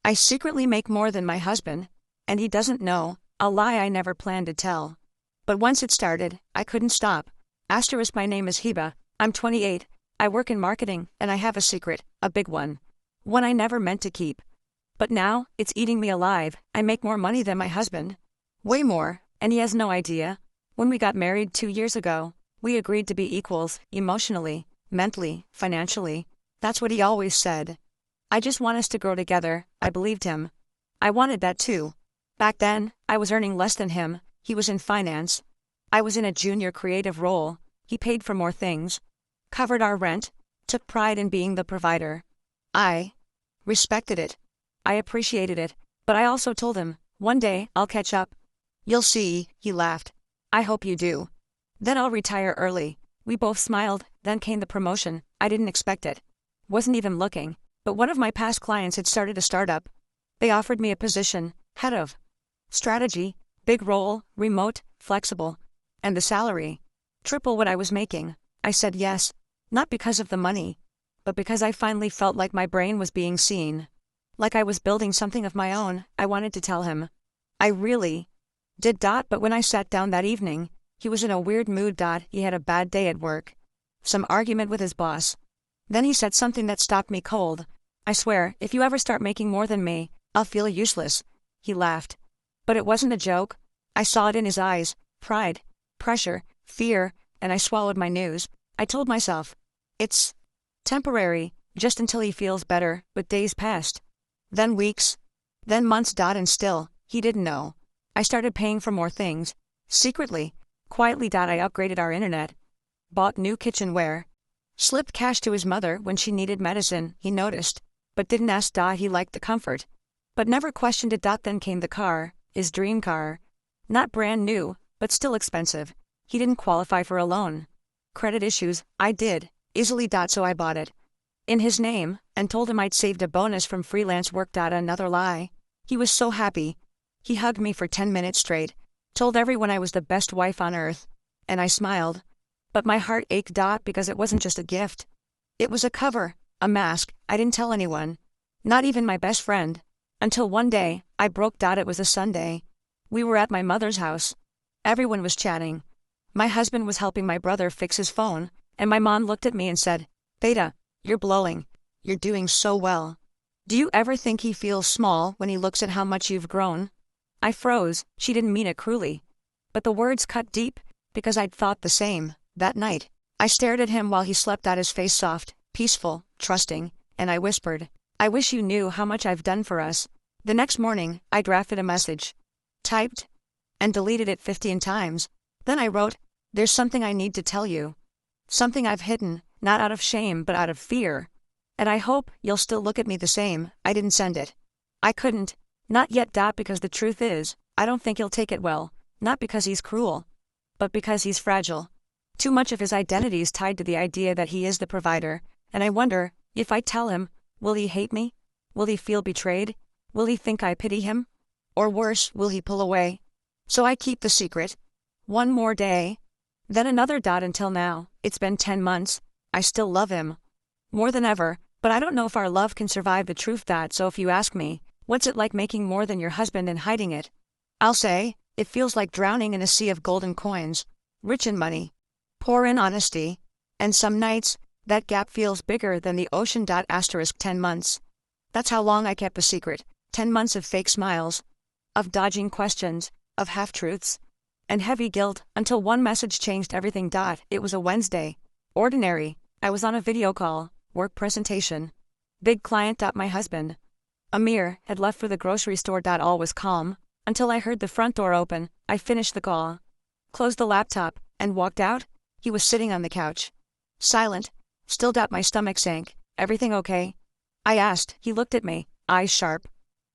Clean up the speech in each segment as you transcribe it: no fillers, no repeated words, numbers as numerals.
I secretly make more than my husband, and he doesn't know, a lie I never planned to tell. But once it started, I couldn't stop. Asterisk, my name is Hiba, I'm 28, I work in marketing, and I have a secret, a big one. One I never meant to keep. But now, it's eating me alive. I make more money than my husband. Way more, and he has no idea. When we got married 2 years ago, we agreed to be equals, emotionally, mentally, financially. That's what he always said. I just want us to grow together, I believed him. I wanted that too. Back then, I was earning less than him, he was in finance. I was in a junior creative role, he paid for more things. Covered our rent, took pride in being the provider. I respected it. I appreciated it, but I also told him, one day, I'll catch up. You'll see, he laughed. I hope you do. Then I'll retire early. We both smiled, then came the promotion. I didn't expect it. Wasn't even looking, but one of my past clients had started a startup. They offered me a position, head of strategy, big role, remote, flexible. And the salary, triple what I was making. I said yes, not because of the money, but because I finally felt like my brain was being seen. Like I was building something of my own. I wanted to tell him. I really did. But when I sat down that evening, he was in a weird mood. He had a bad day at work. Some argument with his boss. Then he said something that stopped me cold. I swear, if you ever start making more than me, I'll feel useless. He laughed. But it wasn't a joke. I saw it in his eyes. Pride, pressure, fear, and I swallowed my news. I told myself, it's temporary, just until he feels better, but days passed. Then weeks. Then months. And still, he didn't know. I started paying for more things. Secretly, quietly. I upgraded our internet. Bought new kitchenware. Slipped cash to his mother when she needed medicine. He noticed, but didn't ask. He liked the comfort, but never questioned it. Then came the car, his dream car. Not brand new, but still expensive. He didn't qualify for a loan. Credit issues, I did, easily. So I bought it in his name, and told him I'd saved a bonus from freelance work. Another lie. He was so happy. He hugged me for 10 minutes straight, told everyone I was the best wife on earth, and I smiled. But my heart ached. Because it wasn't just a gift. It was a cover, a mask. I didn't tell anyone, not even my best friend, until one day, I broke. It was a Sunday. We were at my mother's house. Everyone was chatting. My husband was helping my brother fix his phone, and my mom looked at me and said, Beta, you're glowing. You're doing so well. Do you ever think he feels small when he looks at how much you've grown? I froze. She didn't mean it cruelly. But the words cut deep, because I'd thought the same. That night, I stared at him while he slept. His face soft, peaceful, trusting, and I whispered, I wish you knew how much I've done for us. The next morning, I drafted a message, typed, and deleted it 15 times. Then I wrote, there's something I need to tell you. Something I've hidden, not out of shame but out of fear. And I hope you'll still look at me the same. I didn't send it. I couldn't. Not yet. Because the truth is, I don't think he'll take it well. Not because he's cruel, but because he's fragile. Too much of his identity is tied to the idea that he is the provider, and I wonder, if I tell him, will he hate me? Will he feel betrayed? Will he think I pity him? Or worse, will he pull away? So I keep the secret. One more day. Then another. Until now, it's been 10 months. I still love him. More than ever, but I don't know if our love can survive the truth. So if you ask me, what's it like making more than your husband and hiding it? I'll say, it feels like drowning in a sea of golden coins. Rich in money, poor in honesty, and some nights, that gap feels bigger than the ocean. 10 months. That's how long I kept the secret. 10 months of fake smiles, of dodging questions, of half-truths, and heavy guilt, until one message changed everything. It was a Wednesday. Ordinary. I was on a video call, work presentation. Big client. My husband, Amir, had left for the grocery store. All was calm, until I heard the front door open. I finished the call, closed the laptop, and walked out. He was sitting on the couch, silent, still. My stomach sank. Everything okay? I asked. He looked at me, eyes sharp,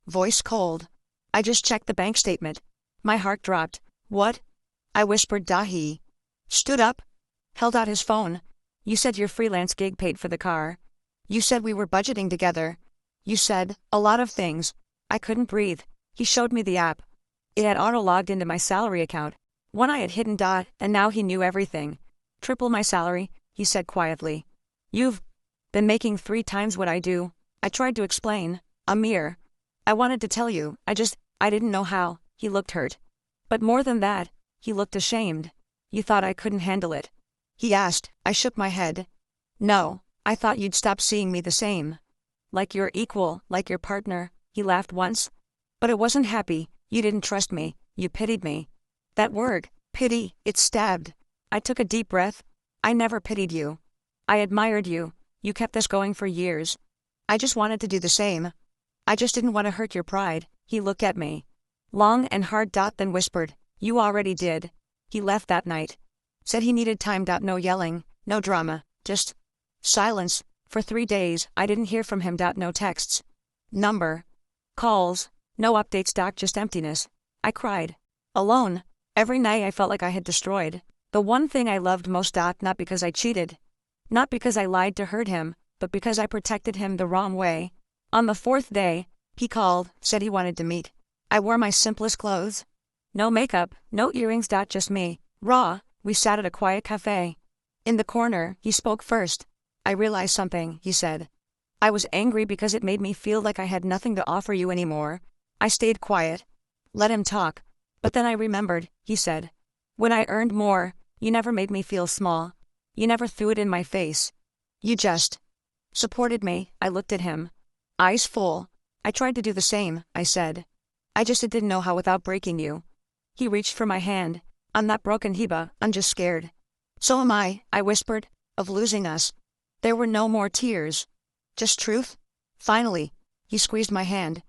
voice cold. I just checked the bank statement. My heart dropped. What? I whispered. He stood up, held out his phone. You said your freelance gig paid for the car. You said we were budgeting together. You said a lot of things. I couldn't breathe. He showed me the app. It had auto-logged into my salary account, one I had hidden. And now he knew everything. Triple my salary, he said quietly. You've been making 3 times what I do. I tried to explain. Amir, I wanted to tell you, I didn't know how. He looked hurt. But more than that, he looked ashamed. You thought I couldn't handle it? He asked. I shook my head. No, I thought you'd stop seeing me the same. Like your equal, like your partner. He laughed once. But it wasn't happy. You didn't trust me. You pitied me. That word, pity, it stabbed. I took a deep breath. I never pitied you. I admired you. You kept us going for years. I just wanted to do the same. I just didn't want to hurt your pride. He looked at me. Long and hard. Then whispered, you already did. He left that night. Said he needed time. No yelling, no drama, just silence. For 3 days, I didn't hear from him. No texts. Number. Calls. No updates. Just emptiness. I cried. Alone. Every night I felt like I had destroyed the one thing I loved most. Not because I cheated. Not because I lied to hurt him, but because I protected him the wrong way. On the 4th day, he called, said he wanted to meet. I wore my simplest clothes. No makeup, no earrings. Just me. Raw. We sat at a quiet cafe. In the corner, he spoke first. I realized something, he said. I was angry because it made me feel like I had nothing to offer you anymore. I stayed quiet. Let him talk. But then I remembered, he said. When I earned more, you never made me feel small. You never threw it in my face. You just supported me. I looked at him. Eyes full. I tried to do the same, I said. I just didn't know how without breaking you. He reached for my hand. I'm not broken, Hiba, I'm just scared. So am I whispered, of losing us. There were no more tears. Just truth. Finally, he squeezed my hand.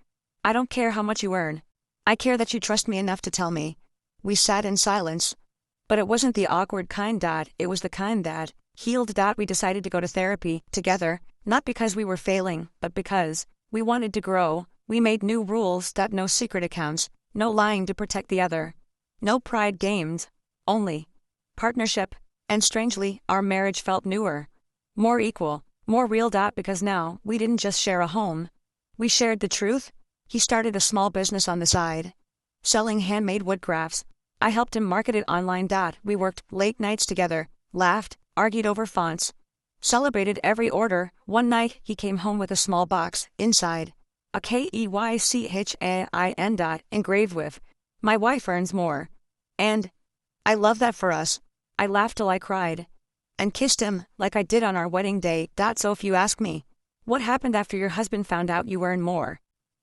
I don't care how much you earn. I care that you trust me enough to tell me. We sat in silence. But it wasn't the awkward kind. It was the kind that healed. We decided to go to therapy together, not because we were failing, but because we wanted to grow. We made new rules. No secret accounts, no lying to protect the other. No pride games, only partnership, and strangely, our marriage felt newer, more equal, more real. Because now, we didn't just share a home. We shared the truth. He started a small business on the side, selling handmade wood crafts. I helped him market it online. We worked late nights together, laughed, argued over fonts, celebrated every order. One night, he came home with a small box, inside, a KEYCHAIN. Engraved with, my wife earns more. And I love that for us. I laughed till I cried. And kissed him, like I did on our wedding day. So if you ask me, what happened after your husband found out you earn more?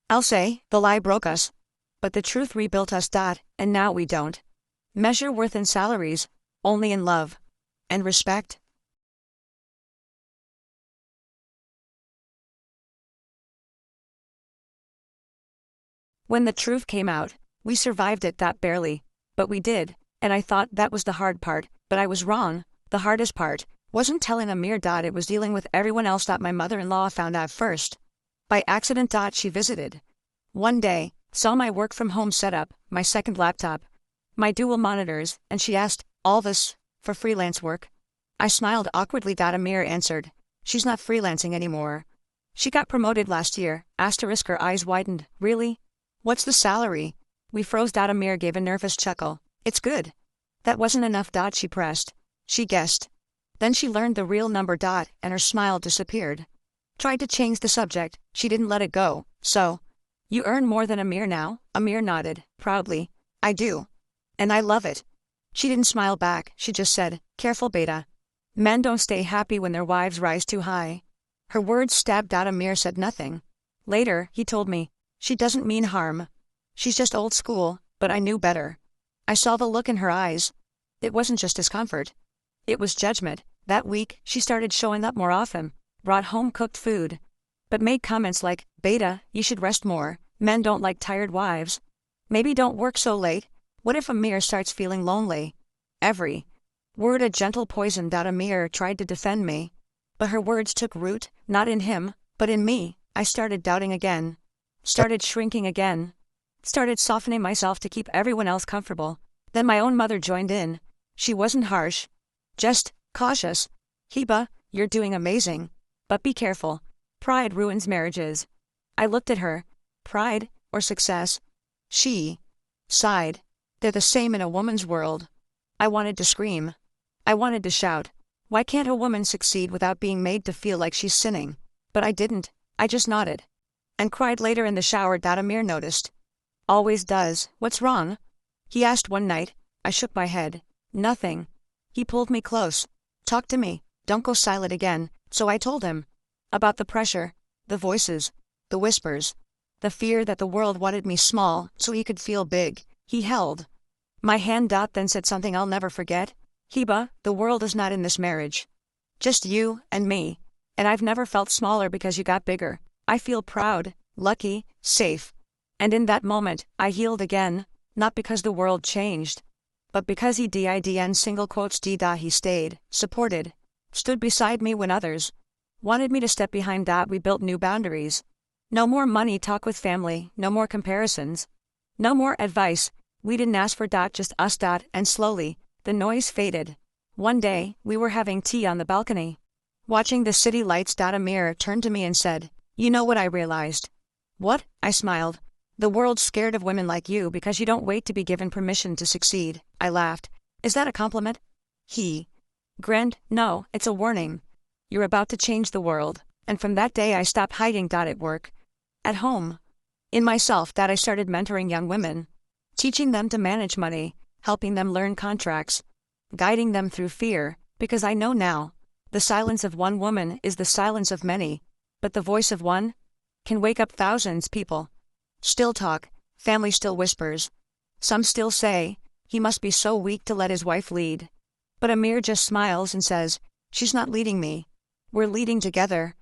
I'll say, the lie broke us. But the truth rebuilt us. And now we don't measure worth in salaries, only in love and respect. When the truth came out, we survived it. Barely. But we did, and I thought that was the hard part, but I was wrong. The hardest part wasn't telling Amir. It was dealing with everyone else. My mother-in-law found out first. By accident. She visited. One day, saw my work from home setup, my second laptop, my dual monitors, and she asked, all this, for freelance work? I smiled awkwardly. Amir answered, she's not freelancing anymore. She got promoted last year. Her eyes widened. Really? What's the salary? We froze. Amir gave a nervous chuckle. It's good. That wasn't enough. She pressed. She guessed. Then she learned the real number. And her smile disappeared. Tried to change the subject. She didn't let it go. So, you earn more than Amir now? Amir nodded, proudly. I do. And I love it. She didn't smile back. She just said, careful, Beta. Men don't stay happy when their wives rise too high. Her words stabbed. Amir said nothing. Later, he told me, she doesn't mean harm. She's just old school, but I knew better. I saw the look in her eyes. It wasn't just discomfort. It was judgment. That week, she started showing up more often, brought home cooked food, but made comments like, Beta, you should rest more. Men don't like tired wives. Maybe don't work so late. What if Amir starts feeling lonely? Every word a gentle poison. Amir tried to defend me, but her words took root, not in him, but in me. I started doubting again. Started shrinking again. Started softening myself to keep everyone else comfortable. Then my own mother joined in. She wasn't harsh. Just cautious. Hiba, you're doing amazing. But be careful. Pride ruins marriages. I looked at her. Pride or success? She sighed. They're the same in a woman's world. I wanted to scream. I wanted to shout. Why can't a woman succeed without being made to feel like she's sinning? But I didn't. I just nodded. and cried later in the shower. Amir noticed. Always does. What's wrong? He asked one night. I shook my head. Nothing. He pulled me close. Talk to me. Don't go silent again. So I told him. About the pressure, the voices, the whispers, the fear that the world wanted me small so he could feel big. He held my hand. Then said something I'll never forget. Hiba, the world is not in this marriage. Just you and me. And I've never felt smaller because you got bigger. I feel proud, lucky, safe. And in that moment, I healed again, not because the world changed, but because he didn't single quotes he stayed, supported, stood beside me when others wanted me to step behind. We built new boundaries. No more money talk with family, no more comparisons, no more advice. We didn't ask for just us. And slowly, the noise faded. One day, we were having tea on the balcony, watching the city lights. Amir turned to me and said, you know what I realized? What? I smiled. The world's scared of women like you because you don't wait to be given permission to succeed. I laughed. Is that a compliment? He grinned. No, it's a warning. You're about to change the world. And from that day I stopped hiding. At work, at home, in myself. I started mentoring young women, teaching them to manage money, helping them learn contracts, guiding them through fear, because I know now, the silence of one woman is the silence of many, but the voice of one can wake up thousands. People still talk, family still whispers. Some still say, he must be so weak to let his wife lead. But Amir just smiles and says, she's not leading me. We're leading together.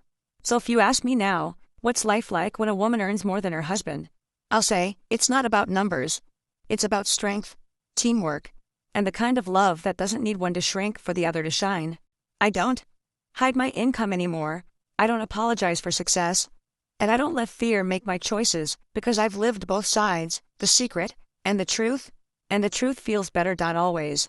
So if you ask me now, what's life like when a woman earns more than her husband? I'll say, it's not about numbers. It's about strength, teamwork, and the kind of love that doesn't need one to shrink for the other to shine. I don't hide my income anymore. I don't apologize for success. And I don't let fear make my choices, because I've lived both sides, the secret, and the truth feels better. Always.